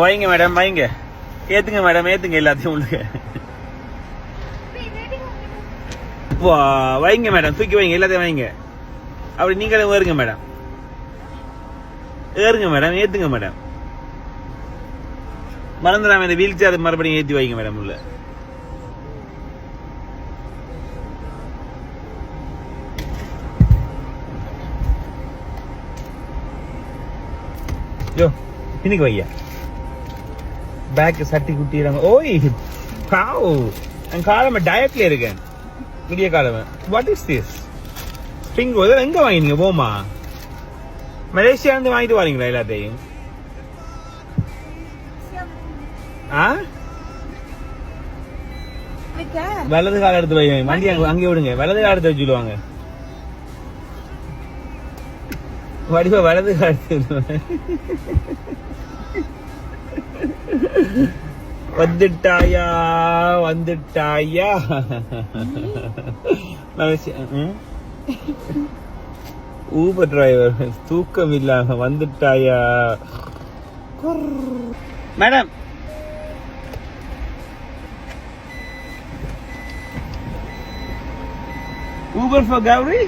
வைங்க மேடம் வைங்க. ஏத்துங்க மேடம் ஏத்துங்க எல்லாத்தையும் உள்ளுங்க. வைங்க மேடம் தூக்கி வைங்க எல்லாத்தையும் வைங்க. அப்படி நீங்களும் ஏறுங்க மேடம். ஏறுங்க மேடம் ஏத்துங்க மேடம். மறந்துடாம இந்த வீல் சேர் மறுபடியும் ஏற்றி வைங்க மேடம் உள்ள. யோ பின்னுக்கு வையா. பேக் சட்டி குட்டிடுறாங்க. ஓய் பாவ் என் காலமே டயட்ல இருக்கேன். விடிய காலமே. What is this spring roll எங்க வாங்கினீங்க? போமா மலேசியா இருந்து வாங்கிட்டு வரீங்களா எல்லாத்தையும்? வலது கால எடுத்து வைங்க. வண்டி அங்கே விடுங்க. வலது கால எடுத்து வச்சுடுவாங்க. வடிவா வலது கால எடுத்து வந்துட்டாயா வந்துட்டாயா. ஊபர் டிரைவர் தூக்கம் இல்லாம வந்துட்டாயா மேடம். Uber for Gauri?